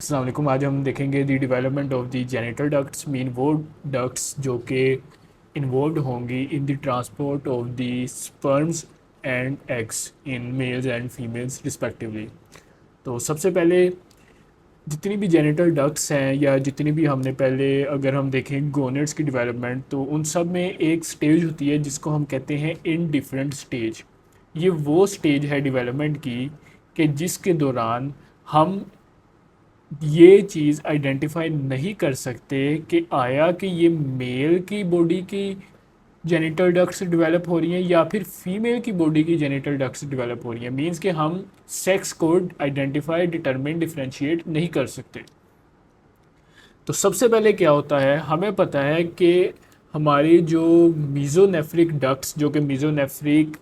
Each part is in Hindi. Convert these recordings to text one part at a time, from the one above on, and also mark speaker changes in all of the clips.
Speaker 1: अस्सलाम वालेकुम। आज हम देखेंगे the development of the genital ducts, mean वो डक्ट्स जो कि इन्वॉल्व होंगी in the transport of the sperms and eggs in males and females respectively. तो सबसे पहले जितनी भी जेनिटल डक्ट्स हैं या जितनी भी हमने पहले अगर हम देखें गोनेट्स की डेवलपमेंट, तो उन सब में एक स्टेज होती है जिसको हम कहते हैं इन डिफरेंट स्टेज। ये वो स्टेज है डेवलपमेंट की कि जिसके दौरान हम ये चीज़ आइडेंटिफाई नहीं कर सकते कि आया कि ये मेल की बॉडी की जेनिटल डक्ट्स डेवलप हो रही हैं या फिर फीमेल की बॉडी की जेनिटल डक्ट्स डेवलप हो रही हैं। मींस कि हम सेक्स को आइडेंटिफाई, डिटरमिन, डिफरेंशिएट नहीं कर सकते। तो सबसे पहले क्या होता है, हमें पता है कि हमारी जो मीज़ोनेफ्रिक डक्ट्स, जो कि मीज़ोनेफ्रिक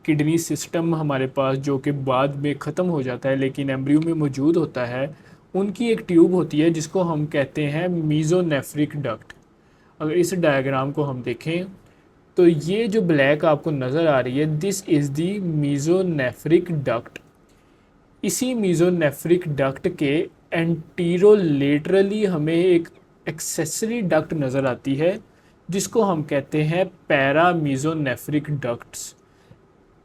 Speaker 1: किडनी सिस्टम हमारे पास जो कि बाद में ख़त्म हो जाता है लेकिन एम्ब्रियो में मौजूद होता है, उनकी एक ट्यूब होती है जिसको हम कहते हैं मीज़ोनेफ्रिक डक्ट। अगर इस डायग्राम को हम देखें तो ये जो ब्लैक आपको नज़र आ रही है, दिस इज़ दी मीज़ोनेफ्रिक डक्ट। इसी मीज़ोनेफ्रिक डक्ट के एंटीरोलेटरली हमें एक एक्सेसरी डक्ट नज़र आती है जिसको हम कहते हैं पैरामीज़ोनेफ्रिक ducts.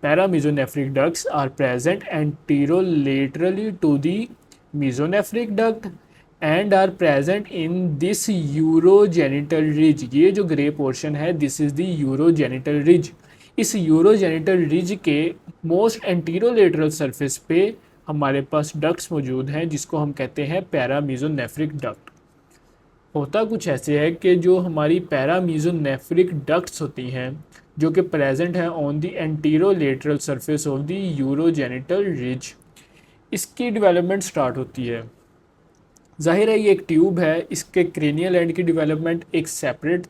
Speaker 1: Paramesonephric ducts are present anterolaterally to the mesonephric duct and are present in this urogenital ridge। ये जो ग्रे पोर्शन है, this is the urogenital ridge. इस यूरोजेनिटल रिज के मोस्ट एंटीरोलेटरल सरफेस पे हमारे पास डक्ट्स मौजूद हैं जिसको हम कहते हैं पैरामीजोनेफ्रिक डक्ट। होता कुछ ऐसे है कि जो हमारी पैरामीजोनेफ्रिक डक्ट्स होती हैं जो कि प्रेजेंट है on the anterolateral surface of the urogenital ridge, इसकी डेवलपमेंट स्टार्ट होती है। जाहिर है ये एक ट्यूब है, इसके क्रेनियल एंड की डेवलपमेंट एक सेपरेट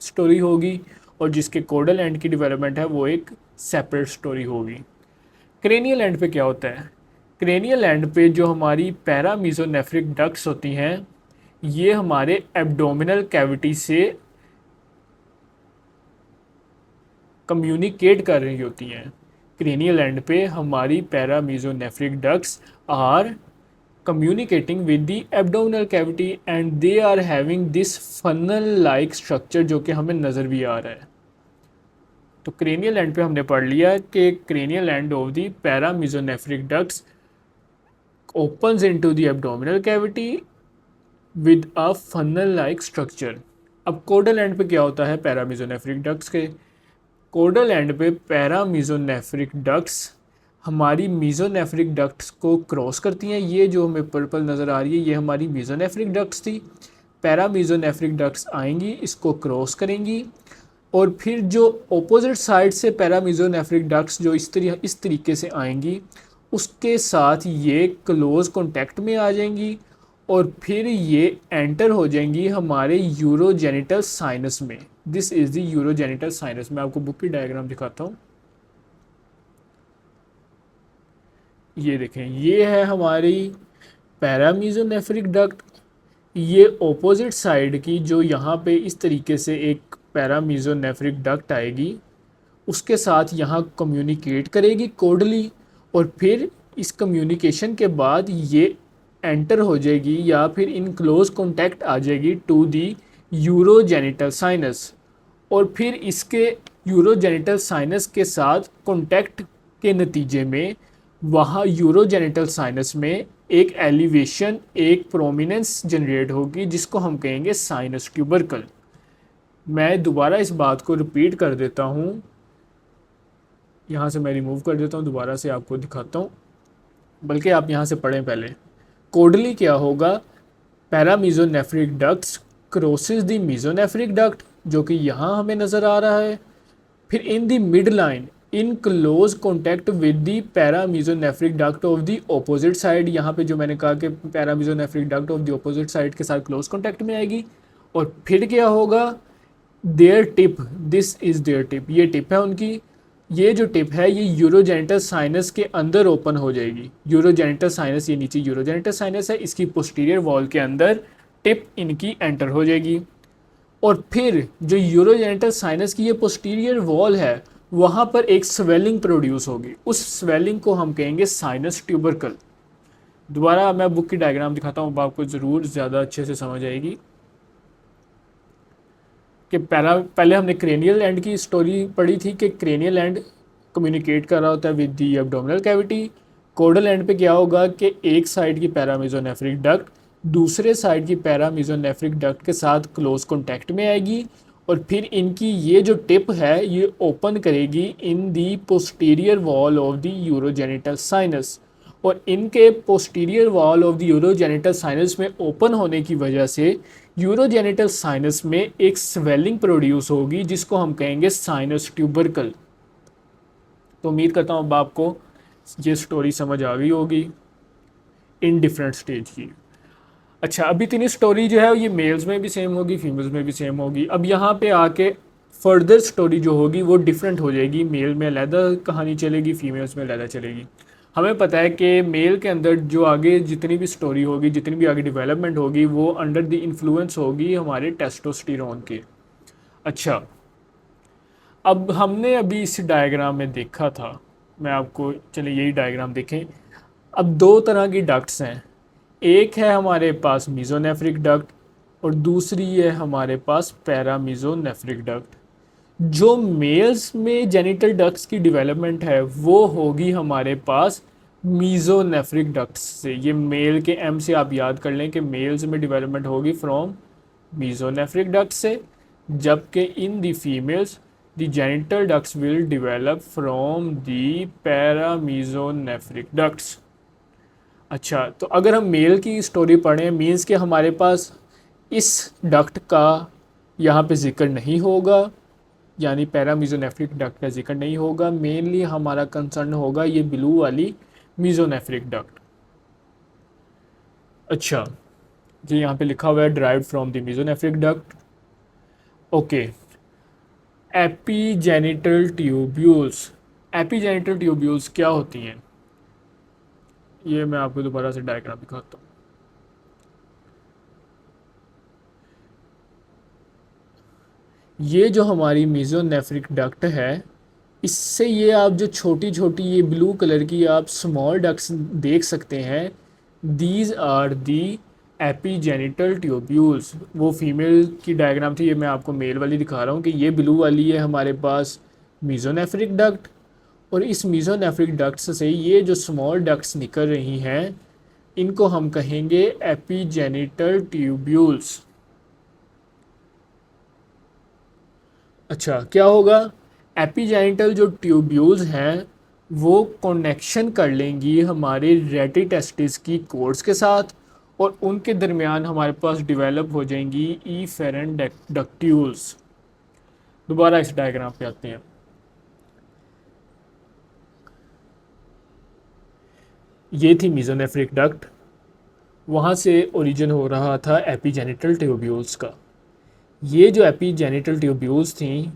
Speaker 1: स्टोरी होगी और जिसके कोडल एंड की डेवलपमेंट है वो एक सेपरेट स्टोरी होगी। क्रेनियल एंड पे क्या होता है, क्रेनियल एंड पे जो हमारी पैरामीजोनेफ्रिक डक्ट्स होती हैं ये हमारे एब्डोमिनल कैविटी से कम्युनिकेट कर रही होती हैं। क्रेनियल एंड पे हमारी paramesonephric ducts are communicating with the abdominal cavity and they are having this funnel like structure जो कि हमें नज़र भी आ रहा है। तो क्रेनियल एंड पे हमने पढ़ लिया कि cranial end of the paramesonephric ducts opens into the abdominal cavity with a funnel like structure। अब कोडल एंड पे क्या होता है पैरामीजोनेफ्रिक डक्ट्स के, कोडल एंड पे पैरामीजोनेफ्रिक डक्ट्स हमारी मीज़ोनेफ्रिक डक्ट्स को क्रॉस करती हैं। ये जो हमें पर्पल नज़र आ रही है ये हमारी मीज़ोनेफ्रिक डक्ट्स थी। पैरामीजोनेफ्रिक डक्ट्स आएंगी, इसको क्रॉस करेंगी और फिर जो ऑपोजिट साइड से पैरामीजोनेफ्रिक डक्ट्स जो इस तरीके से आएंगी उसके साथ ये क्लोज कॉन्टैक्ट में आ जाएंगी और फिर ये एंटर हो जाएंगी हमारे यूरोजेनिटल साइनस में। This is the urogenital sinus. मैं आपको बुक की डायग्राम दिखाता हूँ। ये देखें, ये है हमारी पैरामीजोनेफ्रिक डक्ट। ये ऑपोजिट साइड की जो यहाँ पे इस तरीके से एक पैरामीजोनेफ्रिक डक्ट आएगी उसके साथ यहाँ कम्युनिकेट करेगी कोडली और फिर इस कम्युनिकेशन के बाद ये एंटर हो जाएगी या फिर इन क्लोज कॉन्टैक्ट आ जाएगी टू दी यूरोजेनिटल साइनस और फिर इसके यूरोजेनिटल साइनस के साथ कॉन्टैक्ट के नतीजे में वहाँ यूरोजेनिटल साइनस में एक एलिवेशन, एक प्रोमिनेंस जनरेट होगी जिसको हम कहेंगे साइनस ट्यूबरकल। मैं दोबारा इस बात को रिपीट कर देता हूँ, यहाँ से मैं रिमूव कर देता हूँ, दोबारा से आपको दिखाता हूँ, बल्कि आप यहाँ से पढ़ें पहले। कोडली क्या होगा, paramesonephric ducts crosses the mesonephric duct जो कि यहाँ हमें नज़र आ रहा है, फिर in the mid line in close contact with the paramesonephric duct of the opposite side. यहाँ पे जो मैंने कहा कि paramesonephric duct of the opposite side के साथ क्लोज कॉन्टैक्ट में आएगी और फिर क्या होगा, there tip, this is there tip, ये टिप है उनकी। ये जो टिप है ये यूरोजेनिटल साइनस के अंदर ओपन हो जाएगी। यूरोजेनिटल साइनस, ये नीचे यूरोजेनिटल साइनस है, इसकी पोस्टीरियर वॉल के अंदर टिप इनकी एंटर हो जाएगी और फिर जो यूरोजेनिटल साइनस की ये पोस्टीरियर वॉल है वहाँ पर एक स्वेलिंग प्रोड्यूस होगी। उस स्वेलिंग को हम कहेंगे साइनस ट्यूबरकल। दोबारा मैं बुक की डायग्राम दिखाता हूँ, आपको ज़रूर ज़्यादा अच्छे से समझ आएगी। कि पहले हमने क्रेनियल एंड की स्टोरी पढ़ी थी कि क्रेनियल एंड कम्युनिकेट कर रहा होता है with the abdominal cavity. Codal and पे क्या होगा कि एक साइड की पैरामीजोनेफ्रिक डक्ट दूसरे साइड की पैरामीजोनेफ्रिक डक्ट के साथ क्लोज कॉन्टैक्ट में आएगी, और फिर इनकी ये जो टिप है ये ओपन करेगी in the posterior wall of the urogenital sinus, और इनके posterior wall of the urogenital sinus में ओपन होने की वजह से यूरोजेनिटल साइनस में एक स्वेलिंग प्रोड्यूस होगी जिसको हम कहेंगे साइनस ट्यूबरकल। तो उम्मीद करता हूँ अब आपको ये स्टोरी समझ आ गई होगी इन डिफरेंट स्टेज की। अच्छा, अभी इतनी स्टोरी जो है ये मेल्स में भी सेम होगी, फीमेल्स में भी सेम होगी। अब यहाँ पे आके फर्दर स्टोरी जो होगी वो डिफरेंट हो जाएगी, मेल में अलहदा कहानी चलेगी, फीमेल्स में अलहदा चलेगी। हमें पता है कि मेल के अंदर जो आगे जितनी भी स्टोरी होगी, जितनी भी आगे डेवलपमेंट होगी, वो अंडर द इन्फ्लुएंस होगी हमारे टेस्टोस्टेरोन के। अच्छा, अब हमने अभी इस डायग्राम में देखा था, मैं आपको चलिए यही डायग्राम देखें। अब दो तरह की डक्ट्स हैं, एक है हमारे पास मीजोनेफ्रिक डक्ट और दूसरी है हमारे पास पैरामीजोनेफ्रिक डक्ट। जो मेल्स में जेनिटल डक्ट्स की डेवलपमेंट है वो होगी हमारे पास मीजोनेफ्रिक डक्ट्स से। ये मेल के एम से आप याद कर लें कि मेल्स में डेवलपमेंट होगी फ्रॉम मीजोनेफ्रिक डक्ट से, जबकि in the females the genital ducts will develop from the paramesonephric ducts. अच्छा, तो अगर हम मेल की स्टोरी पढ़ें मीन्स कि हमारे पास इस डक्ट का यहाँ पे जिक्र नहीं होगा, यानी पैरामीजोनेफ्रिक डक्ट का जिक्र नहीं होगा। मेनली हमारा कंसर्न होगा ये ब्लू वाली मीजोनेफ्रिक डक्ट। अच्छा, जी यहाँ पे लिखा हुआ है derived from the mesonephric duct. Okay, epigenital tubules. Epigenital tubules क्या होती हैं, ये मैं आपको दोबारा से डायग्राम दिखाता हूँ। ये जो हमारी मीजोनेफ्रिक डक्ट है, इससे ये आप जो छोटी छोटी ये ब्लू कलर की आप स्मॉल डक्ट्स देख सकते हैं, दीज आर दी एपीजेनिटल ट्यूब्यूल्स। वो फीमेल की डायग्राम थी, ये मैं आपको मेल वाली दिखा रहा हूँ कि ये ब्लू वाली है हमारे पास मीजोनेफ्रिक डक्ट, और इस मीजोनेफ्रिक डक्ट्स से ये जो स्मॉल डक्ट्स निकल रही हैं इनको हम कहेंगे एपीजेनिटल ट्यूब्यूल्स। अच्छा, क्या होगा, एपीजेनिटल जो ट्यूब्यूल्स हैं वो कनेक्शन कर लेंगी हमारे रेटिटेस्टिस की कोर्ड्स के साथ, और उनके दरमियान हमारे पास डेवलप हो जाएंगी ईफेरेंट डक्ट्यूल्स। दोबारा इस डायग्राम पे आते हैं। ये थी मीजोनेफ्रिक डक्ट, वहाँ से ओरिजिन हो रहा था एपीजेनिटल ट्यूब्यूल्स का। ये जो एपीजेनिटल ट्यूब्यूल्स थी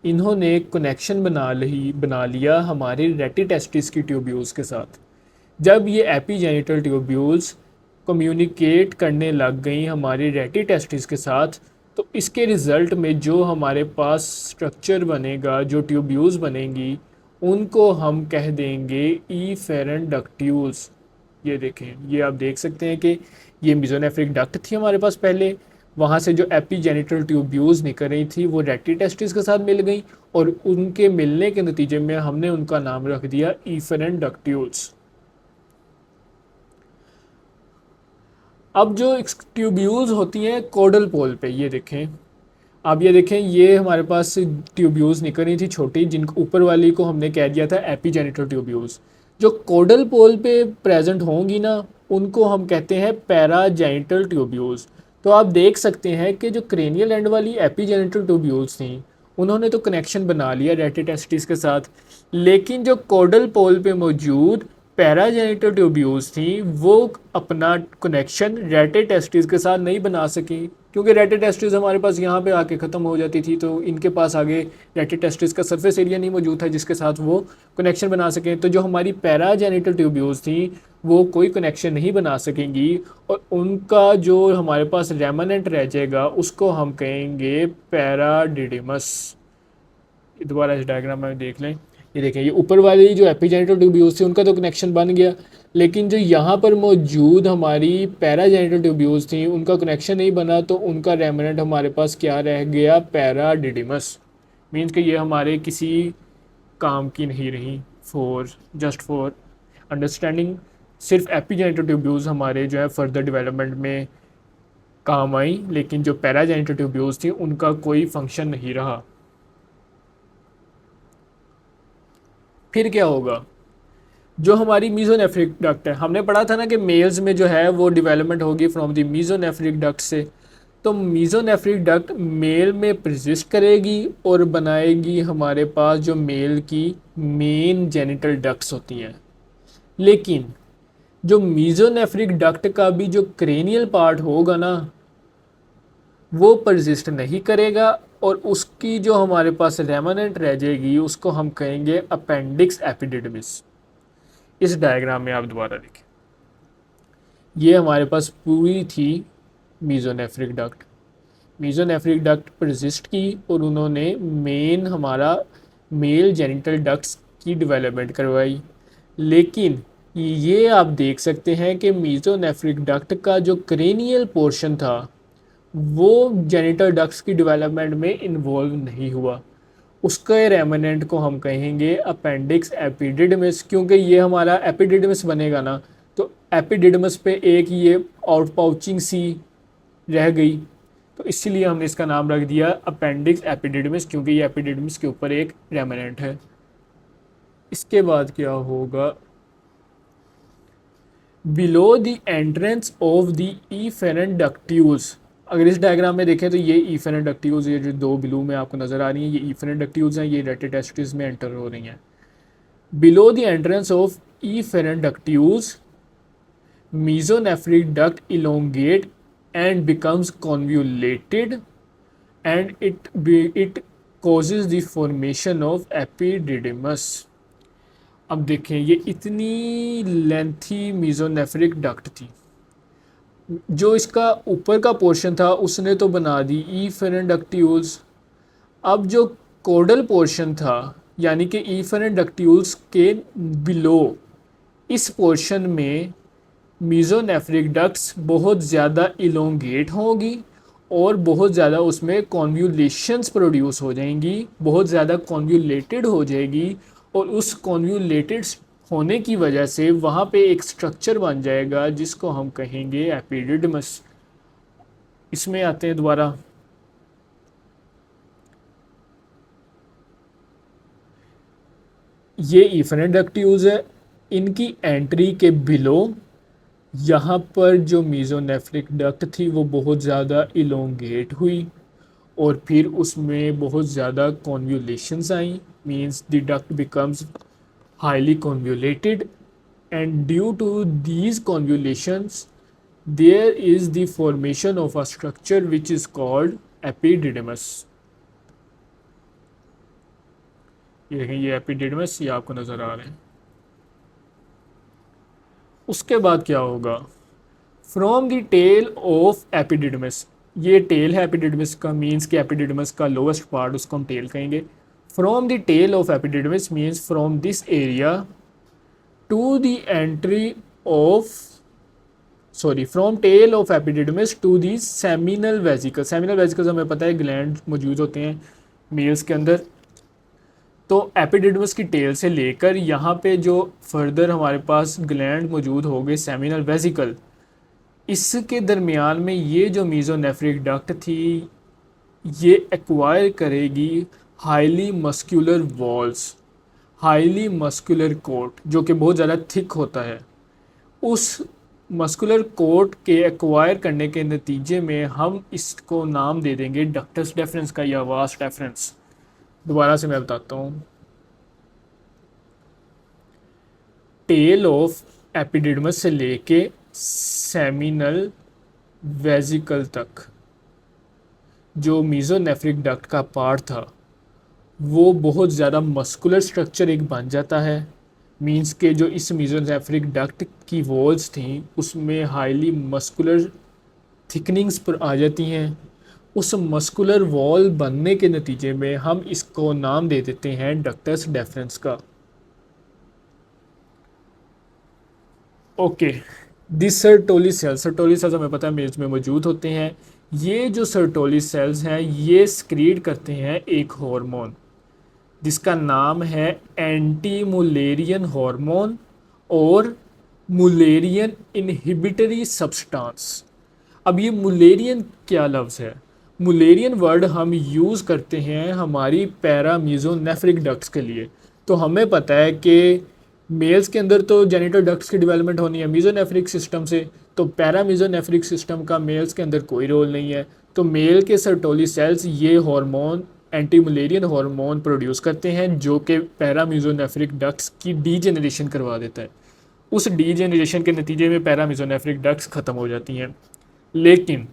Speaker 1: इन्होंने कनेक्शन बना लिया हमारे रेटिटेस्टिस की ट्यूब्यूल्स के साथ। जब ये एपीजेनिटल ट्यूब्यूल्स कम्युनिकेट करने लग गई हमारे रेटिटेस्टिस के साथ, तो इसके रिज़ल्ट में जो हमारे पास स्ट्रक्चर बनेगा, जो ट्यूब्यूल्स बनेंगी, उनको हम कह देंगे ईफेरेंट डक्ट्यूल्स। ये देखें, ये आप देख सकते हैं कि ये मीजोनेफ्रिक डक्ट थी हमारे पास पहले, वहाँ से जो एपीजेनिटल ट्यूब्यूल्स निकल रही थी वो रेटिटेस्टिस के साथ मिल गई, और उनके मिलने के नतीजे में हमने उनका नाम रख दिया ईफेरेंट डक्ट्यूल्स। अब जो ट्यूब्यूल्स होती हैं कोडल पोल पे, ये देखें, आप ये देखें, ये हमारे पास ट्यूब्यूल्स निकल रही थी छोटी, जिनको ऊपर वाली को हमने कह दिया था एपीजेनिटल ट्यूब्यूल्स। जो कोडल पोल पे प्रेजेंट होंगी ना उनको हम कहते हैं पैराजेनिटल ट्यूब्यूल्स। तो आप देख सकते हैं कि जो क्रेनियल एंड वाली एपीजेनिटल ट्यूब्यूल्स थी उन्होंने तो कनेक्शन बना लिया रेटिटेस्टिस के साथ, लेकिन जो कोडल पोल पे मौजूद पैराजेनिटल ट्यूब्यूल्स थी वो अपना कनेक्शन रेटिटेस्टिस के साथ नहीं बना सकी, क्योंकि रेटिटेस्टिस हमारे पास यहाँ पे आके ख़त्म हो जाती थी, तो इनके पास आगे रेटिटेस्टिस का सरफेस एरिया नहीं मौजूद था जिसके साथ वो कनेक्शन बना सकें। तो जो हमारी पैराजेनिटल ट्यूब्यूल्स थी वो कोई कनेक्शन नहीं बना सकेंगी, और उनका जो हमारे पास रेमनेंट रह जाएगा उसको हम कहेंगे पैराडिडिमस। दोबारा इस डायग्राम में देख लें, ये देखें, ये ऊपर वाली जो एपीजेनिटल ट्यूब्यूल्स थी उनका तो कनेक्शन बन गया, लेकिन जो यहाँ पर मौजूद हमारी पैराजेनिटल ट्यूब्यूल्स थी उनका कनेक्शन नहीं बना, तो उनका रेमिनेंट हमारे पास क्या रह गया, पैराडिडिमस। मीन्स कि ये हमारे किसी काम की नहीं रही, फॉर अंडरस्टैंडिंग। सिर्फ एपीजेनिटल ट्यूब्यूल्स हमारे जो है फर्दर डेवलपमेंट में काम आई, लेकिन जो पैराजेनिटल ट्यूब्यूल्स थी उनका कोई फंक्शन नहीं रहा। फिर क्या होगा, जो हमारी मीजोनेफ्रिक डक्ट है, हमने पढ़ा था ना कि मेल्स में जो है वो डेवलपमेंट होगी फ्रॉम द मीजोनेफ्रिक डक्ट से। तो मीजोनेफ्रिक डक्ट मेल में प्रजिस्ट करेगी और बनाएगी हमारे पास जो मेल की मेन जेनिटल डक्ट्स होती हैं। लेकिन जो मीजोनेफ्रिक डक्ट का भी जो क्रेनियल पार्ट होगा ना, वो परजिस्ट नहीं करेगा, और उसकी जो हमारे पास रेमानेंट रह जाएगी उसको हम कहेंगे अपेंडिक्स एपिडिडमिस। इस डायग्राम में आप दोबारा देखें, ये हमारे पास पूरी थी मीजोनेफ्रिक डक्ट। मीजोनेफ्रिक डक्ट परजिस्ट की और उन्होंने मेन हमारा मेल जेनिटल डक्ट्स की डेवलपमेंट करवाई। लेकिन ये आप देख सकते हैं कि मीजोनेफ्रिक डक्ट का जो क्रेनियल पोर्शन था वो जेनिटल डक्ट्स की डेवलपमेंट में इन्वॉल्व नहीं हुआ। उसके रेमिनेंट को हम कहेंगे अपेंडिक्स एपिडिडमिस, क्योंकि ये हमारा एपिडिडमिस बनेगा ना, तो एपिडिडमिस पे एक ये आउट पाउचिंग सी रह गई, तो इसीलिए हमने इसका नाम रख दिया अपेंडिक्स एपिडिडमिस, क्योंकि ये एपिडिडमिस के ऊपर एक रेमिनेंट है। इसके बाद क्या होगा, below the entrance of the efferent ductules. अगर इस डायग्राम में देखें तो ये इफेरेंट डक्ट्यूल्स, ये जो दो ब्लू में आपको नज़र आ रही हैं, ये इफेरेंट डक्ट्यूल्स हैं, ये रेटिटेस्टिस में एंटर हो रही हैं। Below the entrance of efferent ductules mesonephric duct elongate and becomes convoluted, and it causes the formation of epididymis। अब देखें, ये इतनी लेंथी मीजोनेफ्रिक डक्ट थी, जो इसका ऊपर का पोर्शन था उसने तो बना दी इफेरेंट डक्ट्यूल्स। अब जो कोडल पोर्शन था, यानी कि इफेरेंट डक्ट्यूल्स के बिलो, इस पोर्शन में मीजोनेफ्रिक डक्ट्स बहुत ज़्यादा इलोंगेट होंगी और बहुत ज़्यादा उसमें कॉन्व्यूलेशंस प्रोड्यूस हो जाएंगी, बहुत ज़्यादा कॉन्व्यूलेटेड हो जाएगी, और उस कॉन्व्यूलेटेड होने की वजह से वहाँ पे एक स्ट्रक्चर बन जाएगा जिसको हम कहेंगे एपिडिडमस। इसमें आते हैं दोबारा, ये इफेरेंट डक्ट्यूल्स है, इनकी एंट्री के बिलो यहाँ पर जो मीजोनेफ्रिक डक्ट थी वो बहुत ज़्यादा इलोंगेट हुई और फिर उसमें बहुत ज़्यादा कॉन्व्यूलेशंस आई, means the duct becomes highly convoluted, and due to these convolutions there is the formation of a structure which is called epididymis. ये देखें, ये एपिडिडमस, ये आपको नज़र आ रहे हैं। उसके बाद क्या होगा, from the tail of epididymis, ये टेल है एपिडिडमस का, मीन्स कि एपिडिडमस का लोवेस्ट पार्ट उसको हम टेल कहेंगे। From the tail of epididymis means from this area to the entry of, sorry, from tail of epididymis to the seminal vesicle. Seminal vesicles हमें पता है ग्लैंड मौजूद होते हैं मेल्स के अंदर, तो एपिडिडमस की टेल से लेकर यहाँ पे जो फर्दर हमारे पास ग्लैंड मौजूद हो गए सेमिनल वेजिकल, इसके दरमियान में ये जो मीजोनेफ्रिक डक्ट थी ये एक्वायर करेगी highly muscular walls, highly muscular coat, जो कि बहुत ज़्यादा थिक होता है। उस मस्कुलर कोट के एक्वायर करने के नतीजे में हम इसको नाम दे देंगे डक्टस डेफरेंस का या वास डेफरेंस। दोबारा से मैं बताता हूँ, टेल ऑफ एपिडिडमस से लेके सेमिनल वेजिकल तक जो मीजोनेफ्रिक डक्ट का पार्ट था वो बहुत ज़्यादा मस्कुलर स्ट्रक्चर एक बन जाता है, मींस के जो इस मीजोनेफ्रिक डक्ट की वॉल्स थी उसमें हाईली मस्कुलर थिकनिंग्स पर आ जाती हैं, उस मस्कुलर वॉल बनने के नतीजे में हम इसको नाम दे देते हैं डक्टस डेफरेंस का। Okay, this Sertoli cells, Sertoli cells हमें पता है मेल्स में मौजूद होते हैं। ये जो सर्टोली सेल्स हैं ये स्क्रीड करते हैं एक हार्मोन जिसका नाम है एंटी मुलेरियन हार्मोन और मुलेरियन इनहिबिटरी सब्सटेंस। अब ये मुलेरियन क्या लफ्ज़ है? मुलेरियन वर्ड हम यूज़ करते हैं हमारी पैरामीजोनेफ्रिक डक्ट्स के लिए। तो हमें पता है कि मेल्स के अंदर तो जेनिटल डक्ट्स की डेवलपमेंट होनी है मीजोनेफ्रिक सिस्टम से, तो पैरामीजोनेफ्रिक सिस्टम का मेल्स के अंदर कोई रोल नहीं है। तो मेल के सर्टोली सेल्स ये hormone anti Mullerian hormone produce करते हैं जो कि पैरामीजोनेफ्रिक डक्ट्स की डीजेनरेशन करवा देता है। उस डीजेनरेशन के नतीजे में पैरामीजोनेफ्रिक डक्ट्स ख़त्म हो जाती हैं। लेकिन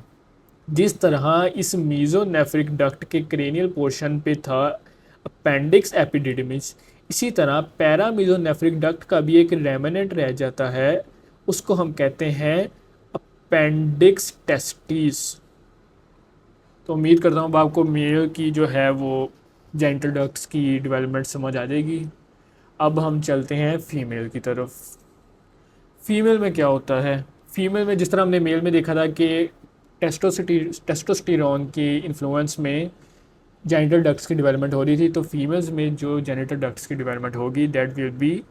Speaker 1: जिस तरह इस मीजोनेफ्रिक डक्ट के क्रेनियल पोर्शन पे था अपेंडिक्स एपिडिडमिस, इसी तरह पैरामीजोनेफ्रिक डक्ट का भी एक रेमिनेंट रह जाता है, उसको हम कहते हैं अपेंडिक्स टेस्टिस। तो उम्मीद करता हूँ आपको मेल की जो है वो जेनिटल डक्ट्स की डेवलपमेंट समझ आ जाएगी। अब हम चलते हैं फीमेल की तरफ। फीमेल में क्या होता है? फीमेल में जिस तरह हमने मेल में देखा था कि टेस्टोस्टेरोन के इन्फ्लुएंस में जेनिटल डक्ट्स की डेवलपमेंट हो रही थी, तो फीमेल्स में जो जेनिटल डक्ट्स की डेवलपमेंट होगी that will be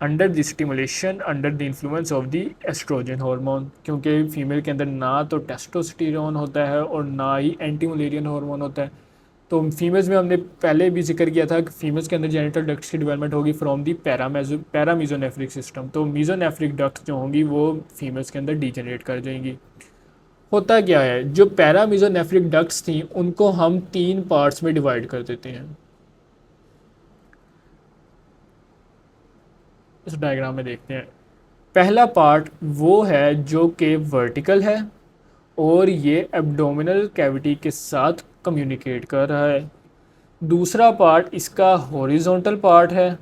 Speaker 1: under the stimulation under the influence of the estrogen hormone, क्योंकि फीमेल के अंदर ना तो टेस्टोस्टेरोन होता है और ना ही एंटी मलेरियन हार्मोन होता है। तो फीमेल्स में हमने पहले भी जिक्र किया था कि फीमेल्स के अंदर जेनिटल डक्ट्स की डेवलपमेंट होगी फ्रॉम दी पैरामीजोनेफ्रिक सिस्टम। तो मीजोनेफ्रिक डक्ट्स जो होंगी वो फीमेल्स के अंदर डीजेनरेट कर जाएंगी। होता क्या है, जो पैरामीजोनेफ्रिक डक्ट्स थी उनको हम 3 पार्ट्स में डिवाइड कर देते हैं। इस डायग्राम में देखते हैं। पहला पार्ट वो है जो कि वर्टिकल है और ये एब्डोमिनल कैविटी के साथ कम्युनिकेट कर रहा है। दूसरा पार्ट इसका हॉरिजॉन्टल पार्ट है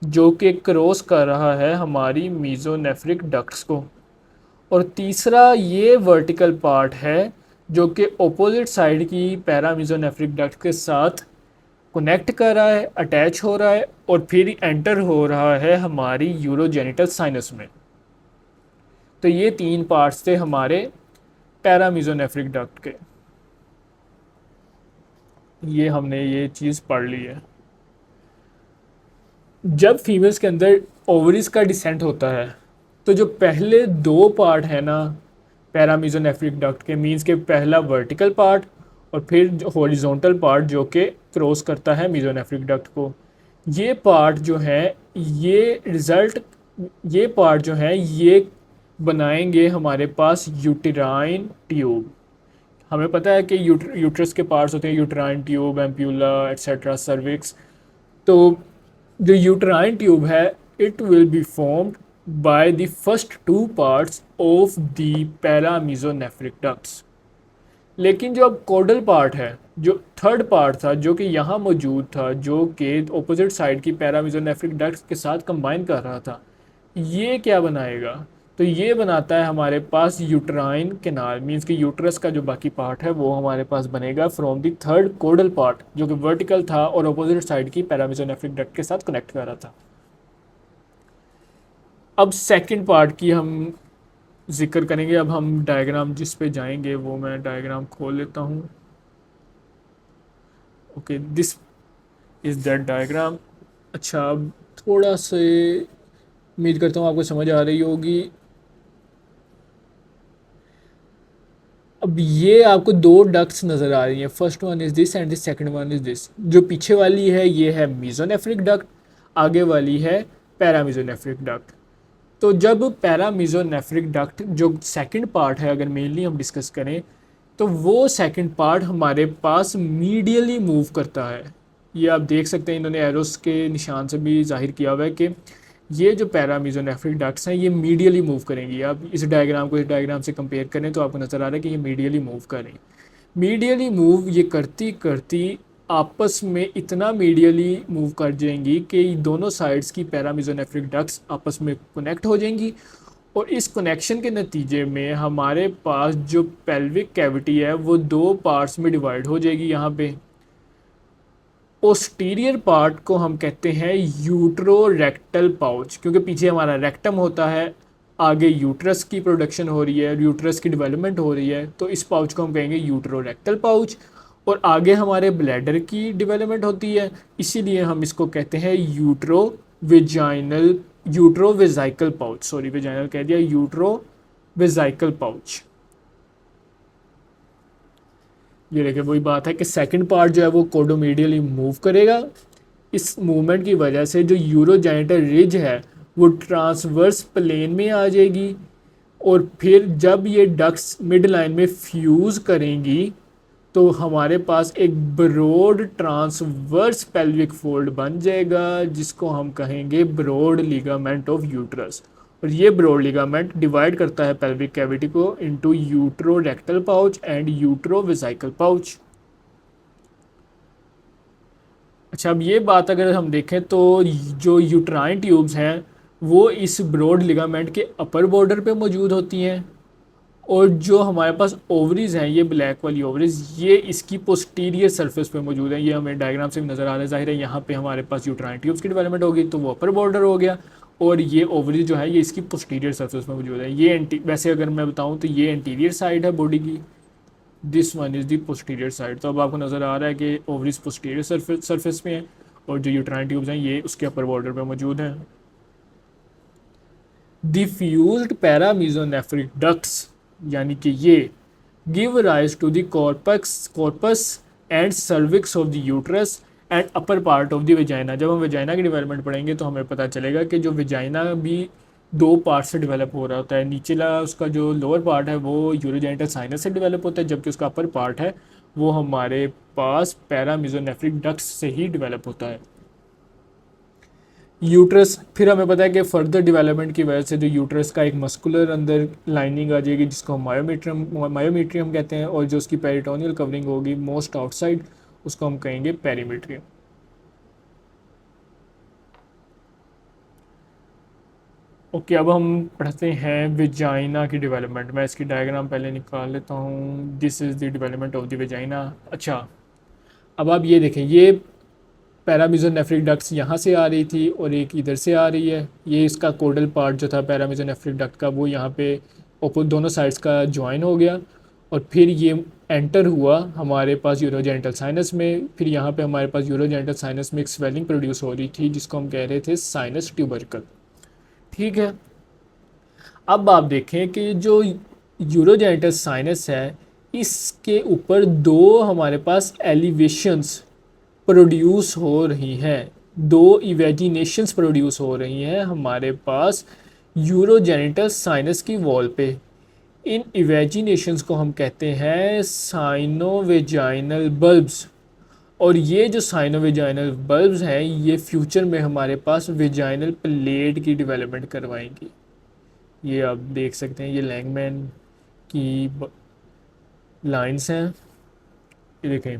Speaker 1: जो कि क्रॉस कर रहा है हमारी मीजोनेफ्रिक डक्ट्स को। और तीसरा ये वर्टिकल पार्ट है जो कि ऑपोजिट साइड की पैरामीजोनेफ्रिक डक्ट के साथ कनेक्ट कर रहा है, अटैच हो रहा है और फिर एंटर हो रहा है हमारी यूरोजेनिटल साइनस में। तो ये 3 पार्ट्स थे हमारे पैरामीजोनेफ्रिक डक्ट के। ये हमने ये चीज़ पढ़ ली है। जब फीमेल्स के अंदर ओवरीज का डिसेंट होता है तो जो पहले 2 पार्ट है ना पैरामीजोनेफ्रिक डक्ट के, मीन्स के पहला वर्टिकल पार्ट और फिर हॉरिजॉन्टल पार्ट जो कि क्रॉस करता है मीजोनेफ्रिक डक्ट को, ये पार्ट जो है ये पार्ट जो है ये बनाएंगे हमारे पास यूटेराइन ट्यूब। हमें पता है कि यूट्रस के पार्ट्स होते हैं uterine tube, ampulla etcetera, cervix. तो जो यूटेराइन ट्यूब है it will be formed by the first 2 parts of the paramesonephric ducts. लेकिन जो अब कोडल पार्ट है, जो थर्ड पार्ट था जो कि यहाँ मौजूद था, जो कि ऑपोजिट साइड की पैरामीजोनेफ्रिक डक्ट्स के साथ कंबाइन कर रहा था, ये क्या बनाएगा? तो ये बनाता है हमारे पास यूट्राइन कैनाल, मीन्स कि यूट्रस का जो बाकी पार्ट है वो हमारे पास बनेगा from the third codal part जो कि वर्टिकल था और ऑपोजिट साइड की पैरामीजोनेफ्रिक डक्ट के साथ कनेक्ट कर रहा था। अब सेकंड पार्ट की हम जिक्र करेंगे। अब हम डायग्राम जिस पे जाएंगे वो मैं डायग्राम खोल लेता हूँ। Okay, this is that diagram. अच्छा, अब थोड़ा से उम्मीद करता हूँ आपको समझ आ रही होगी। अब ये आपको 2 डक्ट्स नज़र आ रही हैं, first one is this and the second one is this. जो पीछे वाली है ये है मीजोनेफ्रिक डक्ट, आगे वाली है पैरामीजोनेफ्रिक डक्ट। तो जब पैरामीजोनेफ्रिक डक्ट जो सेकंड पार्ट है अगर मेनली हम डिस्कस करें तो वो सेकंड पार्ट हमारे पास मीडियली मूव करता है। ये आप देख सकते हैं, इन्होंने एरोस के निशान से भी जाहिर किया हुआ है कि ये जो पैरामीजोनेफ्रिक डक्ट्स हैं ये मीडियली मूव करेंगी। आप इस डायग्राम को इस डायग्राम से कंपेयर करें तो आपको नज़र आ रहा है कि ये मीडियली मूव करें। मीडियली मूव ये करती करती आपस में इतना मीडियली मूव कर जाएंगी कि दोनों साइड्स की पैरामीजोनेफ्रिक डक्ट्स आपस में कनेक्ट हो जाएंगी और इस कनेक्शन के नतीजे में हमारे पास जो पेल्विक कैविटी है वो दो पार्ट्स में डिवाइड हो जाएगी। यहाँ पे पोस्टीरियर पार्ट को हम कहते हैं यूट्रोरेक्टल पाउच, क्योंकि पीछे हमारा रेक्टम होता है, आगे यूट्रस की प्रोडक्शन हो रही है, यूट्रस की डेवलपमेंट हो रही है, तो इस पाउच को हम कहेंगे यूट्रोरेक्टल पाउच। और आगे हमारे ब्लैडर की डेवलपमेंट होती है, इसीलिए हम इसको कहते हैं यूट्रोवेजाइकल पाउच, सॉरी वेजाइनल कह दिया, यूट्रोवेजाइकल पाउच। ये देखिए वही बात है कि सेकंड पार्ट जो है वो कोडोमीडियली मूव करेगा। इस मूवमेंट की वजह से जो यूरोजेनिटल रिज है वो ट्रांसवर्स प्लेन में आ जाएगी, और फिर जब ये डक्स मिड लाइन में फ्यूज़ करेंगी तो हमारे पास एक ब्रॉड ट्रांसवर्स पेल्विक फोल्ड बन जाएगा, जिसको हम कहेंगे ब्रॉड लिगामेंट ऑफ यूट्रस। और ये ब्रॉड लिगामेंट डिवाइड करता है पेल्विक कैविटी को इनटू यूट्रोरेक्टल पाउच एंड यूट्रोवेसिकल पाउच। अच्छा, अब ये बात अगर हम देखें तो जो यूट्राइन ट्यूब्स हैं वो इस ब्रॉड लिगामेंट के अपर बॉर्डर पे मौजूद होती हैं, और जो हमारे पास ओवरीज हैं, ये ब्लैक वाली ओवरीज, ये इसकी पोस्टीरियर सरफेस पे मौजूद है। ये हमें डायग्राम से भी नज़र आ रहा है, जाहिर है यहाँ पे हमारे पास यूट्राइन ट्यूब्स की डेवलपमेंट होगी तो वो अपर बॉर्डर हो गया, और ये ओवरीज जो है ये इसकी पोस्टीरियर सरफेस में मौजूद है। ये वैसे अगर मैं बताऊँ तो ये एंटीरियर साइड है बॉडी की, this one is the posterior side. तो अब आपको नज़र आ रहा है कि ओवरीज पोस्टीरियर सरफेस पे हैं और जो यूट्राइन ट्यूब्स हैं ये उसके अपर बॉर्डर पे मौजूद हैं। डिफ्यूज्ड पैरामीजोनेफ्रिक डक्ट्स, यानी कि ये give rise to the corpus and cervix of the uterus and upper part of the vagina. जब हम वेजाइना की डेवलपमेंट पढ़ेंगे तो हमें पता चलेगा कि जो वेजाइना भी दो पार्ट से डेवलप हो रहा होता है। नीचेला उसका जो लोअर पार्ट है वो यूरोजेनिटल साइनस से डेवलप होता है, जबकि उसका अपर पार्ट है वो हमारे पास पैरामीजोनेफ्रिक डक्ट्स से ही डेवलप होता है। यूट्रस, फिर हमें पता है कि फर्दर डेवलपमेंट की वजह से जो यूट्रस का एक मस्कुलर अंदर लाइनिंग आ जाएगी जिसको हम मायोमीट्रियम कहते हैं, और जो उसकी पेरिटोनियल कवरिंग होगी मोस्ट आउटसाइड उसको हम कहेंगे पेरीमीट्रियम। ओके, अब हम पढ़ते हैं वेजाइना की डेवलपमेंट। मैं इसकी डायग्राम पहले निकाल लेता हूँ। This is the development of the vagina. अच्छा, अब आप ये देखें, ये पैरामीजोनेफ्रिक डक्ट्स यहाँ से आ रही थी और एक इधर से आ रही है। ये इसका कोडल पार्ट जो था पैरामीजोनेफ्रिक डक्ट का वो यहाँ पे दोनों साइड्स का ज्वाइन हो गया, और फिर ये एंटर हुआ हमारे पास यूरोजेनिटल साइनस में। फिर यहाँ पे हमारे पास यूरोजेनिटल साइनस में एक स्वेलिंग प्रोड्यूस हो रही थी जिसको हम कह रहे थे साइनस ट्यूबरकल। ठीक है, अब आप देखें कि जो यूरोजेनिटल साइनस है इसके ऊपर दो हमारे पास एलिवेशंस प्रोड्यूस हो रही हैं, दो इवेजिनेशंस प्रोड्यूस हो रही हैं हमारे पास यूरोजेनिटल साइनस की वॉल पे। इन इवेजिनेशंस को हम कहते हैं साइनोवेजाइनल बल्ब्स, और ये जो साइनोवेजाइनल बल्ब्स हैं ये फ्यूचर में हमारे पास वेजाइनल प्लेट की डेवलपमेंट करवाएंगी। ये आप देख सकते हैं, ये लैंगमैन की लाइंस हैं। ये देखें,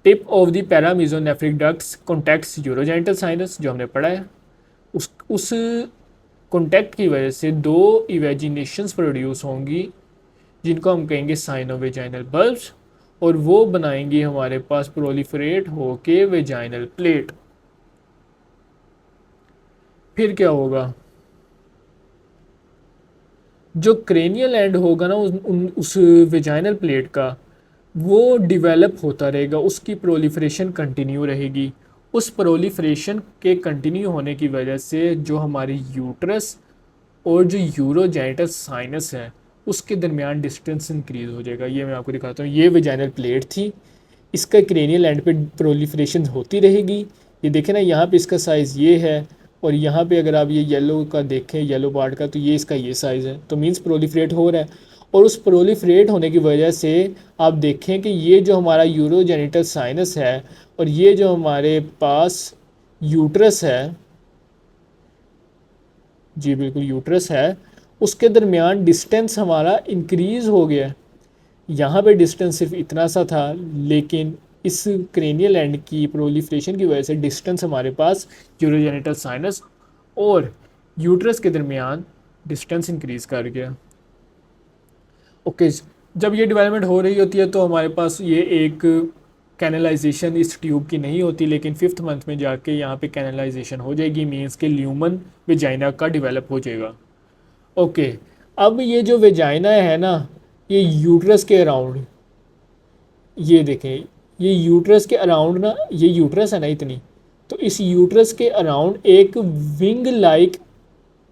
Speaker 1: tip of the paramesonephric ducts contacts urogenital sinus, जो हमने पढ़ा है, उस कॉन्टैक्ट की वजह से दो इवेजिनेशंस प्रोड्यूस होंगी जिनको हम कहेंगे साइनोवेजाइनल बल्ब्स, और वो बनाएंगी हमारे पास प्रोलिफरेट होके वेजाइनल प्लेट। फिर क्या होगा, जो क्रेनियल एंड होगा ना उस वेजाइनल प्लेट का वो डेवलप होता रहेगा, उसकी प्रोलिफरेशन कंटिन्यू रहेगी। उस प्रोलिफरेशन के कंटिन्यू होने की वजह से जो हमारी यूट्रस और जो यूरोजेनिटल साइनस है उसके दरमियान डिस्टेंस इंक्रीज हो जाएगा। ये मैं आपको दिखाता हूँ। ये वेजाइनल प्लेट थी, इसका क्रेनियल एंड पे प्रोलिफरेशन होती रहेगी। ये देखें ना, यहाँ पे इसका साइज़ ये है, और यहाँ पे अगर आप ये येलो का देखें, येलो पार्ट का, तो ये इसका ये साइज़ है, तो मीन्स प्रोलिफरेट हो रहा है। और उस प्रोलिफरेट होने की वजह से आप देखें कि ये जो हमारा यूरोजेनिटल साइनस है और ये जो हमारे पास यूट्रस है, जी बिल्कुल यूट्रस है, उसके दरमियान डिस्टेंस हमारा इंक्रीज़ हो गया। यहाँ पे डिस्टेंस सिर्फ इतना सा था, लेकिन इस क्रेनियल एंड की प्रोलिफरेशन की वजह से डिस्टेंस हमारे पास यूरोजेनिटल साइनस और यूट्रस के दरमियान डिस्टेंस इंक्रीज कर गया। ओके, जब ये डेवलपमेंट हो रही होती है तो हमारे पास ये एक कैनलाइजेशन इस ट्यूब की नहीं होती, लेकिन फिफ्थ मंथ में जाके यहाँ पे कैनलाइजेशन हो जाएगी, मीन्स के ल्यूमन वेजाइना का डेवलप हो जाएगा। ओके, अब ये जो वेजाइना है ना, ये यूट्रस के अराउंड, ये देखें, ये यूट्रस के अराउंड ना, ये यूट्रस है ना इतनी, तो इस यूट्रस के अराउंड एक विंग लाइक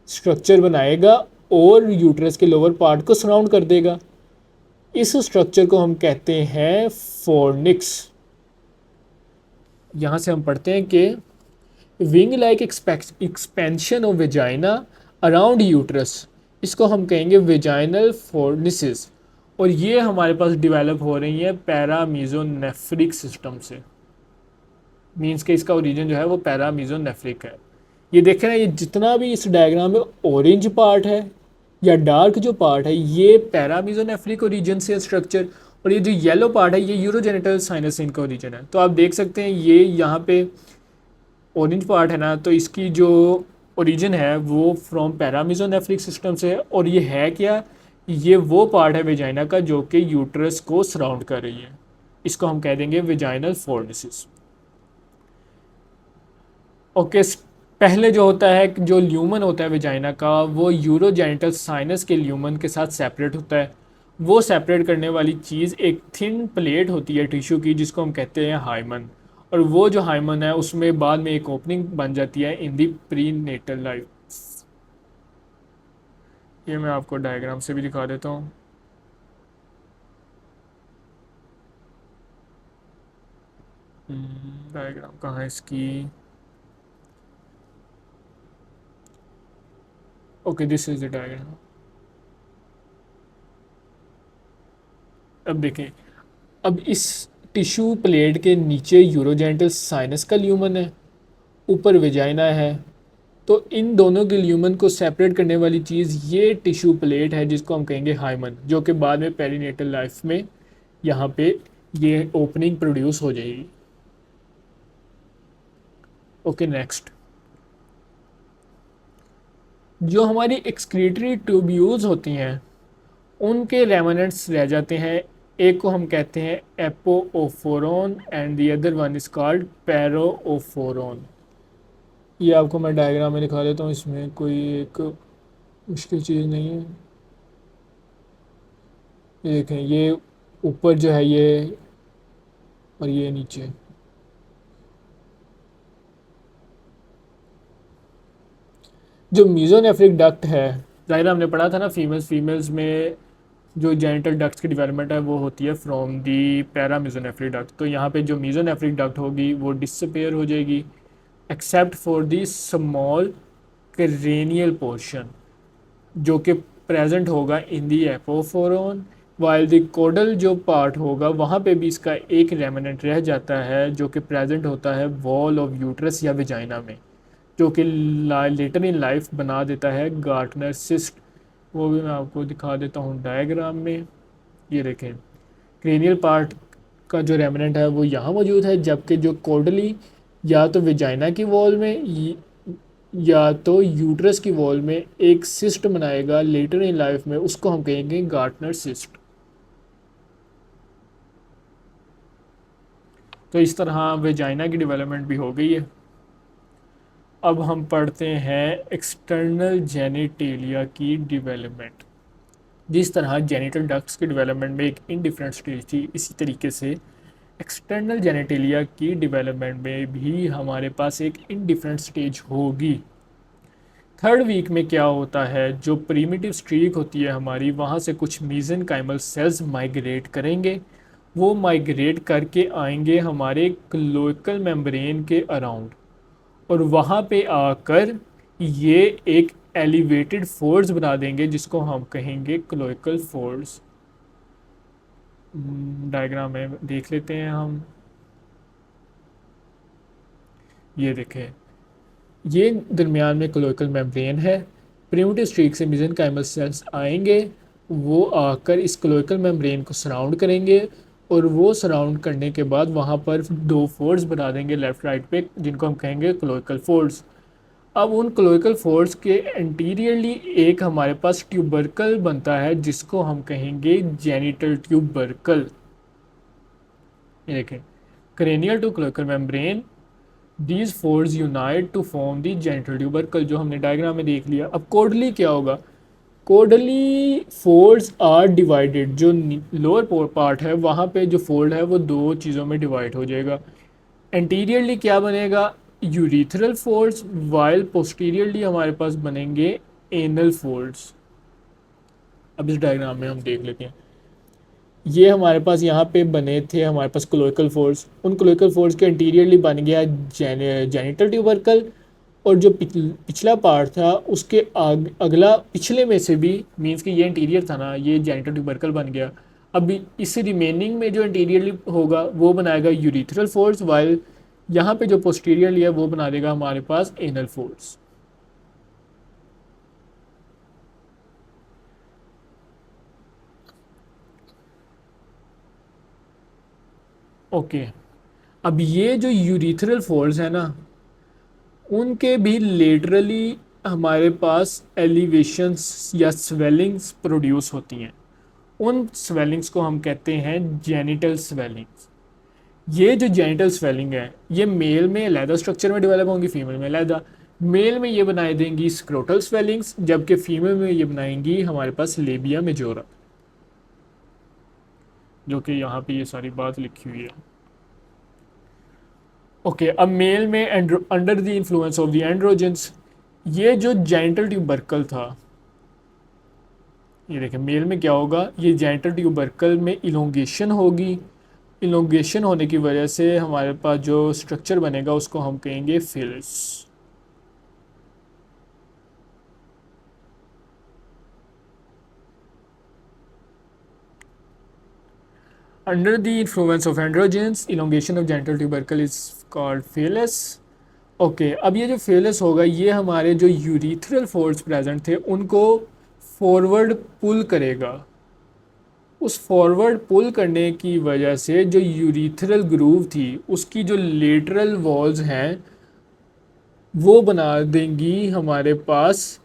Speaker 1: स्ट्रक्चर बनाएगा और यूट्रस के लोअर पार्ट को सराउंड कर देगा। इस स्ट्रक्चर को हम कहते हैं फोर्निक्स। यहाँ से हम पढ़ते हैं कि wing like expansion of vagina around uterus, इसको हम कहेंगे वेजाइनल फोर्निसिस। और ये हमारे पास डेवलप हो रही है पैरामीजोनेफ्रिक सिस्टम से, मीन्स के इसका ओरिजिन जो है वो पैरामीजोनेफ्रिक है। ये देखें ना, ये जितना भी इस डायग्राम में ऑरेंज पार्ट है या डार्क जो पार्ट है, ये पैरामीजोनेफ्रिक ओरिजिन से स्ट्रक्चर, और ये जो येलो पार्ट है ये यूरोजेनिटल साइनस इनका ओरिजिन है। तो आप देख सकते हैं ये यहाँ पे ऑरेंज पार्ट है ना, तो इसकी जो ओरिजिन है वो फ्रॉम पैरामीजोनेफ्रिक सिस्टम से है। और ये है क्या, ये वो पार्ट है वेजाइना का जो कि यूट्रस को सराउंड कर रही है, इसको हम कह देंगे वेजाइनल फोर्निसिस। ओके, पहले जो होता है, जो ल्यूमन होता है वेजाइना का, वो यूरोजेनिटल साइनस के ल्यूमन के साथ सेपरेट होता है। वो सेपरेट करने वाली चीज़ एक थिन प्लेट होती है टिश्यू की, जिसको हम कहते हैं हाइमन। और वो जो हाइमन है उसमें बाद में एक ओपनिंग बन जाती है इन दी प्री नेटल लाइफ। ये मैं आपको डायग्राम से भी दिखा देता हूँ। डायग्राम कहाँ है इसकी? Okay, this is the diagram. अब देखें, अब इस टिश्यू प्लेट के नीचे यूरोजेनिटल साइनस का ल्यूमन है, ऊपर वेजाइना है। तो इन दोनों के ल्यूमन को सेपरेट करने वाली चीज़ ये टिश्यू प्लेट है, जिसको हम कहेंगे हाइमन, जो कि बाद में पेरीनेटल लाइफ में यहाँ पे ये ओपनिंग प्रोड्यूस हो जाएगी। ओके, नेक्स्ट, जो हमारी एक्सक्रीटरी ट्यूब्यूल्स होती हैं उनके रेमनेंट्स रह जाते हैं। एक को हम कहते हैं epoophoron and the other one is called paroophoron. ये आपको मैं डायग्राम में दिखा देता हूँ, इसमें कोई एक मुश्किल चीज़ नहीं है। ये देखें, ये ऊपर जो है ये, और ये नीचे। जो मीजोनेफ्रिक डक्ट है, जाहिर हमने पढ़ा था ना, फीमेल्स में जो जेनिटल डक्ट्स की डेवलपमेंट है वो होती है फ्रॉम दी पैरामीजोनेफ्रिक डक्ट। तो यहाँ पे जो मीजोनेफ्रिक डक्ट होगी वो डिसअपेयर हो जाएगी, except for the small cranial portion जो कि प्रेजेंट होगा इन दी एपोफोरॉन। वाइल द कोडल जो पार्ट होगा वहाँ पे भी इसका एक रेमिनेंट रह जाता है जो कि प्रेजेंट होता है वॉल ऑफ यूट्रस या वेजाइना में, जो कि लेटर इन लाइफ बना देता है गार्टनर सिस्ट। वो भी मैं आपको दिखा देता हूँ डायग्राम में। ये देखें, क्रेनियल पार्ट का जो रेमिनेंट है वो यहाँ मौजूद है, जबकि जो कोडली या तो वेजाइना की वॉल में या तो यूट्रस की वॉल में एक सिस्ट बनाएगा लेटर इन लाइफ में, उसको हम कहेंगे गार्टनर सिस्ट। तो इस तरह वेजाइना की डेवलपमेंट भी हो गई है। अब हम पढ़ते हैं एक्सटर्नल जेनिटेलिया की डेवलपमेंट। जिस तरह जेनिटल डक्ट्स की डेवलपमेंट में एक इनडिफरेंट स्टेज थी, इसी तरीके से एक्सटर्नल जेनिटेलिया की डेवलपमेंट में भी हमारे पास एक इनडिफरेंट स्टेज होगी। थर्ड वीक में क्या होता है, जो प्रीमिटिव स्ट्रीक होती है हमारी, वहाँ से कुछ मीजेनकाइमल सेल्स माइग्रेट करेंगे। वो माइग्रेट करके आएंगे हमारे क्लोइकल मेम्ब्रेन के अराउंड, और वहाँ पे आकर ये एक एलिवेटेड फोल्ड्स बना देंगे जिसको हम कहेंगे क्लोइकल फोल्ड्स। डायग्राम में देख लेते हैं हम। ये देखें, ये दरमियान में क्लोइकल मेम्ब्रेन है। प्रिमिटिव स्ट्रीक से मेसेंकाइमल सेल्स आएंगे, वो आकर इस क्लोइकल मेम्ब्रेन को सराउंड करेंगे, और वो सराउंड करने के बाद वहाँ पर दो फोल्ड्स बना देंगे लेफ़्ट राइट पे, जिनको हम कहेंगे क्लोइकल फोल्ड्स। अब उन क्लोइकल फोल्ड्स के एंटीरियरली एक हमारे पास ट्यूबरकल बनता है जिसको हम कहेंगे जेनिटल ट्यूबरकल। ये देखें, cranial to cloacal membrane, these folds unite to form the genital tubercle, जो हमने डायग्राम में देख लिया। अब कोडली क्या होगा? कोडली फोल्ड्स आर डिवाइडेड, जो लोअर पार्ट है वहाँ पे जो फोल्ड है वो दो चीज़ों में डिवाइड हो जाएगा। एंटीरियरली क्या बनेगा? यूरिथरल फोल्ड्स, वाइल पोस्टीरियरली हमारे पास बनेंगे एनल फोल्ड्स। अब इस डायग्राम में हम देख लेते हैं। ये हमारे पास यहाँ पे बने थे हमारे पास क्लोइकल फोल्ड्स, उन क्लोइकल फोल्ड्स के इंटीरियरली बन गया जेनिटल ट्यूबरकल, और जो पिछला पार्ट था उसके अगला पिछले में से भी, मींस कि ये इंटीरियर था ना, ये जेनिटल ट्यूबरकल बन गया। अब इस रिमेनिंग में जो इंटीरियरली होगा वो बनाएगा यूरिथरल फोल्ड्स, वाइल यहाँ पे जो पोस्टीरियरली है वो बना देगा हमारे पास एनल फोल्ड्स। ओके, अब ये जो यूरिथरल फोल्ड्स है ना, उनके भी लेटरली हमारे पास एलिवेशंस या स्वेलिंग्स प्रोड्यूस होती हैं। उन स्वेलिंग्स को हम कहते हैं जेनिटल स्वेलिंग्स। ये जो जेनिटल स्वेलिंग है ये मेल में अलहदा स्ट्रक्चर में डेवलप होंगी, फीमेल में अलहदा। मेल में ये बनाई देंगी स्क्रोटल स्वेलिंग्स, जबकि फीमेल में ये बनाएंगी हमारे पास लेबिया मेजोरा, जो कि यहाँ पे ये सारी बात लिखी हुई है। ओके, अब मेल में under the influence of the androgens, ये जो जेनिटल ट्यूबरकल था, ये देखें मेल में क्या होगा, ये जेनिटल ट्यूबरकल में इलोंगेशन होगी। इलोंगेशन होने की वजह से हमारे पास जो स्ट्रक्चर बनेगा उसको हम कहेंगे phallus. Under the influence of androgens, elongation of genital tubercle is called phallus. Okay, अब ये जो फेलिस होगा ये हमारे जो यूरिथरल फोल्ड्स प्रेजेंट थे उनको फॉरवर्ड पुल करेगा। उस फॉरवर्ड पुल करने की वजह से जो यूरिथरल ग्रूव थी उसकी जो लेटरल वॉल्स हैं वो बना देंगी हमारे पास,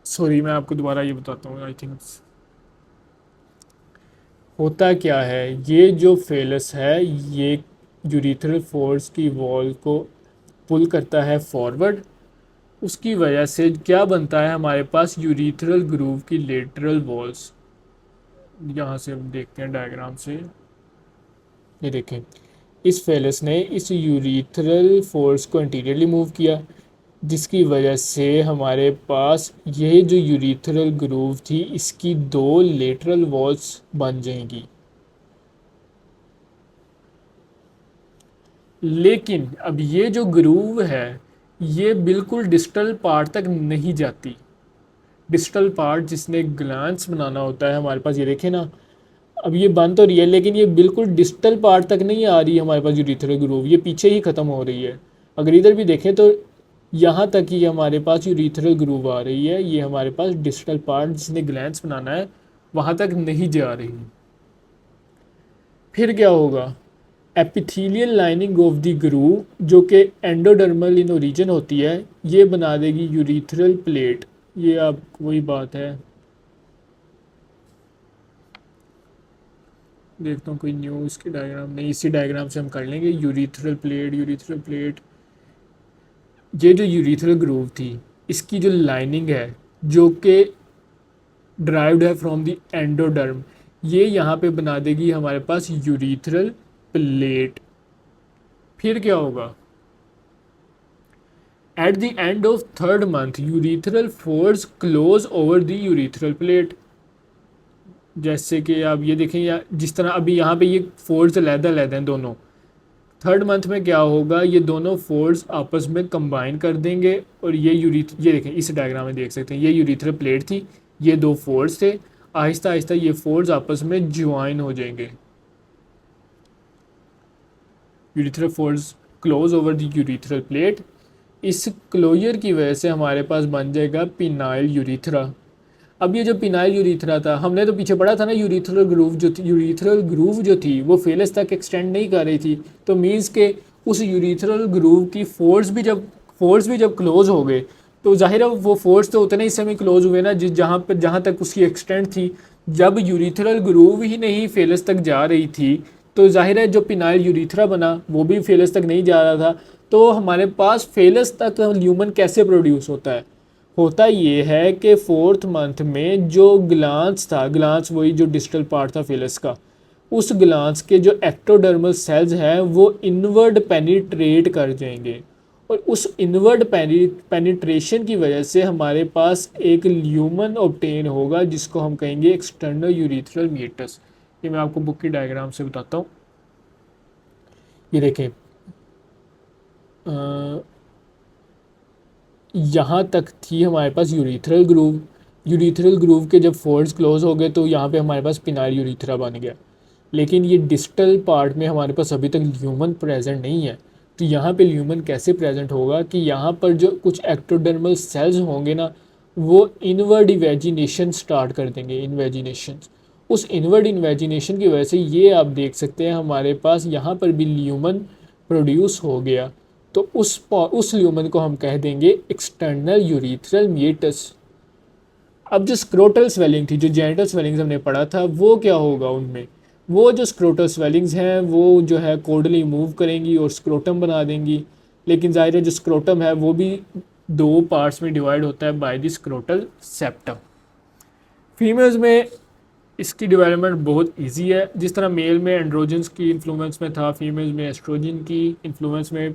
Speaker 1: सॉरी मैं आपको दोबारा ये बताता हूँ। आई थिंक होता क्या है, ये जो फेलस है ये यूरिथरल फोर्स की वॉल को पुल करता है फॉरवर्ड, उसकी वजह से क्या बनता है हमारे पास यूरिथरल ग्रूव की लेटरल वॉल्स। यहाँ से हम देखते हैं डायग्राम से, ये देखें इस फेलस ने इस यूरिथरल फोर्स को इंटीरियरली मूव किया, जिसकी वजह से हमारे पास ये जो यूरिथरल ग्रूव थी इसकी दो लेटरल वॉल्स बन जाएंगी। लेकिन अब ये जो ग्रूव है ये बिल्कुल डिस्टल पार्ट तक नहीं जाती। डिस्टल पार्ट जिसने ग्लांस बनाना होता है हमारे पास, ये देखें ना, अब ये बन तो रही है लेकिन ये बिल्कुल डिस्टल पार्ट तक नहीं आ रही है हमारे पास यूरिथरल ग्रूव, ये पीछे ही ख़त्म हो रही है। अगर इधर भी देखें तो यहाँ तक ही हमारे पास यूरिथरल ग्रूव आ रही है, ये हमारे पास डिस्टल पार्ट जिसने ग्लैंड्स बनाना है वहाँ तक नहीं जा रही। फिर क्या होगा, epithelial lining of the groove जो कि एंडोडर्मल इन ओरिजिन होती है ये बना देगी यूरिथरल प्लेट। ये अब वही बात है, देखता हूँ कोई न्यू इसकी डायग्राम नहीं, इसी डायग्राम से हम कर लेंगे। यूरिथरल प्लेट, यूरिथरल प्लेट, ये जो यूरिथरल ग्रूव थी इसकी जो लाइनिंग है जो कि ड्राइव्ड है फ्रॉम द एंडोडर्म, ये यहाँ पे बना देगी हमारे पास यूरिथरल प्लेट। फिर क्या होगा, at the end of third month urethral force close over the urethral plate. जैसे कि आप ये देखें, या जिस तरह अभी यहाँ पे ये फोर्स अलहदा हैं दोनों, थर्ड मंथ में क्या होगा, ये दोनों फोल्ड्स आपस में कंबाइन कर देंगे और ये देखें इस डायग्राम में देख सकते हैं, ये यूरिथरल प्लेट थी, ये दो फोल्ड्स थे, आहिस्ता आहिस्ता ये फोल्ड्स आपस में ज्वाइन हो जाएंगे। Urethral folds close over the urethral plate, इस क्लोजर की वजह से हमारे पास बन जाएगा पिनाइल यूरिथ्रा। अब ये जो पिनाइल यूरिथ्रा था, हमने तो पीछे पढ़ा था ना, यूरिथरल ग्रूव जो थी वो फेलस तक एक्सटेंड नहीं कर रही थी, तो मीन्स के उस यूरिथरल ग्रूव की फोर्स भी जब फोर्स भी जब क्लोज हो गए तो जाहिर है वो फोर्स तो उतने ही समय क्लोज हुए ना जिस जहाँ तक उसकी एक्सटेंट थी। जब यूरिथ्रल ग्रूव ही नहीं फेलस तक जा रही थी तो जाहिर है जो पिनाइल यूरिथ्रा बना वो भी फेलस तक नहीं जा रहा था। तो हमारे पास फेलस तक ल्यूमन कैसे प्रोड्यूस होता है? होता ये है कि फोर्थ मंथ में जो ग्लांस था, ग्लांस वही जो डिस्टल पार्ट था फेलस का, उस ग्लांस के जो एक्टोडर्मल सेल्स हैं वो इनवर्ड पेनिट्रेट कर जाएंगे और उस इनवर्ड पेनिट्रेशन की वजह से हमारे पास एक ल्यूमन ऑब्टेन होगा जिसको हम कहेंगे एक्सटर्नल यूरिथ्रल मीटस। ये मैं आपको बुक की डायग्राम से बताता हूँ। ये देखें, यहाँ तक थी हमारे पास यूरिथ्रल ग्रूव। यूरिथ्रल ग्रूव के जब फोर्ड्स क्लोज हो गए तो यहाँ पे हमारे पास पिनाइल यूरिथ्रा बन गया। लेकिन ये डिस्टल पार्ट में हमारे पास अभी तक ल्यूमन प्रेजेंट नहीं है। तो यहाँ पे ल्यूमन कैसे प्रेजेंट होगा कि यहाँ पर जो कुछ एक्टोडर्मल सेल्स होंगे ना वो इनवर्ड इवेजिनेशन स्टार्ट कर देंगे, इन्वेजिनेशन। उस इनवर्ड इन्वेजिनेशन की वजह से ये आप देख सकते हैं हमारे पास यहाँ पर भी ल्यूमन प्रोड्यूस हो गया। तो उस ल्यूमन को हम कह देंगे एक्सटर्नल यूरिथ्रल मीटस। अब जो स्क्रोटल स्वेलिंग थी, जो जेनिटल स्वेलिंग्स हमने पढ़ा था, वो क्या होगा उनमें? वो जो स्क्रोटल स्वेलिंग्स हैं वो जो है कोडली मूव करेंगी और स्क्रोटम बना देंगी। लेकिन ज़ाहिर है जो स्क्रोटम है वो भी दो पार्ट्स में डिवाइड होता है by the scrotal septum. Females में इसकी डेवलपमेंट बहुत इजी है। जिस तरह मेल में एंड्रोजन्स की इन्फ्लुएंस में था, फीमेल्स में एस्ट्रोजन की इन्फ्लुएंस में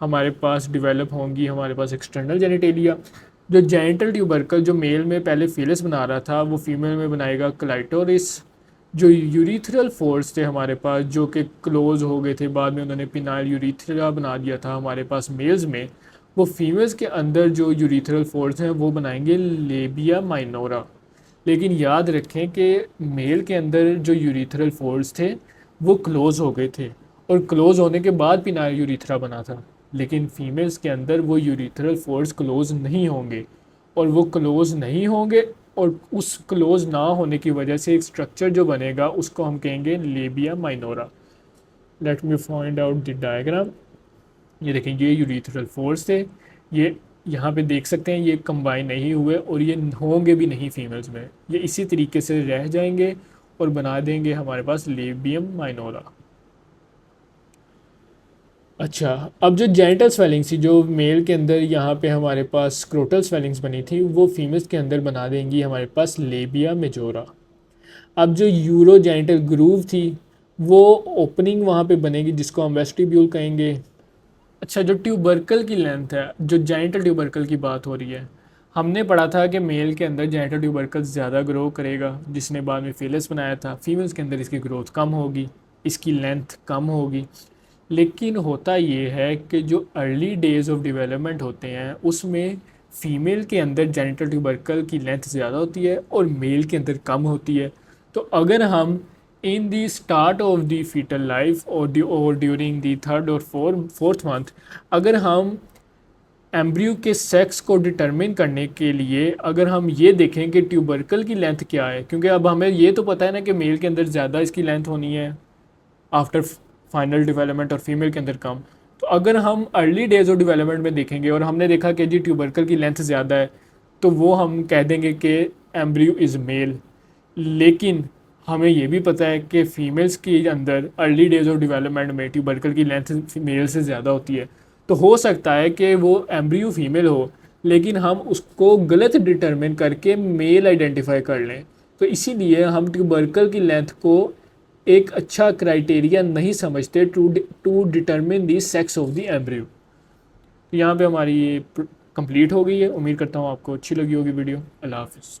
Speaker 1: हमारे पास डेवलप होंगी हमारे पास एक्सटर्नल जेनिटेलिया। जो जेनिटल ट्यूबरकल जो मेल में पहले फेलस बना रहा था वो फीमेल में बनाएगा क्लाइटोरिस। जो यूरिथ्रल फोर्स थे हमारे पास जो कि क्लोज हो गए थे, बाद में उन्होंने पिनाइल यूरिथ्रा बना दिया था हमारे पास मेल्स में, वो फीमेल्स के अंदर जो यूरिथ्रल फोर्स हैं वो बनाएंगे लेबिया माइनोरा। लेकिन याद रखें कि मेल के अंदर जो यूरिथ्रल फोर्स थे वो क्लोज हो गए थे और क्लोज होने के बाद पिनाइल यूरिथ्रा बना था। लेकिन फीमेल्स के अंदर वो यूरिथ्रल फोर्स क्लोज नहीं होंगे और वो क्लोज नहीं होंगे और उस क्लोज ना होने की वजह से एक स्ट्रक्चर जो बनेगा उसको हम कहेंगे labia minora. Let me find out the diagram. ये देखें, ये यूरिथ्रल फोर्स थे, ये यहाँ पे देख सकते हैं ये कंबाइन नहीं हुए और ये होंगे भी नहीं फीमेल्स में, ये इसी तरीके से रह जाएंगे और बना देंगे हमारे पास लेबियम माइनोरा। अच्छा, अब जो जेनिटल स्वेलिंग्स थी जो मेल के अंदर यहाँ पे हमारे पास स्क्रोटल स्वेलिंग्स बनी थी वो फीमेल्स के अंदर बना देंगी हमारे पास लेबिया मेजोरा। अब जो यूरो जेनिटल ग्रूव थी वो ओपनिंग वहाँ पे बनेगी जिसको हम वेस्टिब्यूल कहेंगे। अच्छा, जो ट्यूबरकल की लेंथ है, जो जेनिटल ट्यूबरकल की बात हो रही है, हमने पढ़ा था कि मेल के अंदर जेनिटल ट्यूबरकल ज़्यादा ग्रो करेगा जिसने बाद में फेलस बनाया था। फीमेल्स के अंदर इसकी ग्रोथ कम होगी, इसकी लेंथ कम होगी। लेकिन होता ये है कि जो अर्ली डेज ऑफ डेवलपमेंट होते हैं उसमें फ़ीमेल के अंदर जेनिटल ट्यूबरकल की लेंथ ज़्यादा होती है और मेल के अंदर कम होती है। तो अगर हम in the start of the fetal life और ड्यूरिंग दी थर्ड और फोर्थ मंथ अगर हम एम्ब्रियो के सेक्स को डिटरमिन करने के लिए अगर हम ये देखें कि ट्यूबरकल की लेंथ क्या है, क्योंकि अब हमें ये तो पता है ना कि मेल के अंदर ज़्यादा इसकी लेंथ होनी है आफ्टर फाइनल डेवलपमेंट और फीमेल के अंदर कम। तो अगर हम अर्ली डेज ऑफ डेवलपमेंट में देखेंगे और हमने देखा कि जी ट्यूबरकल की लेंथ ज़्यादा है तो वो हम कह देंगे कि एम्ब्रियो इज़ मेल। लेकिन हमें ये भी पता है कि फ़ीमेल्स के अंदर अर्ली डेज ऑफ डेवलपमेंट में ट्यूबरकल की लेंथ मेल से ज़्यादा होती है। तो हो सकता है कि वो एम्ब्रियो फीमेल हो लेकिन हम उसको गलत डिटरमिन करके मेल आइडेंटिफाई कर लें। तो इसीलिए हम ट्यूबरकल की लेंथ को एक अच्छा क्राइटेरिया नहीं समझते to determine the sex of the embryo. तो यहाँ पे हमारी ये कंप्लीट हो गई है। उम्मीद करता हूँ आपको अच्छी लगी होगी वीडियो। अल्लाह हाफिज़।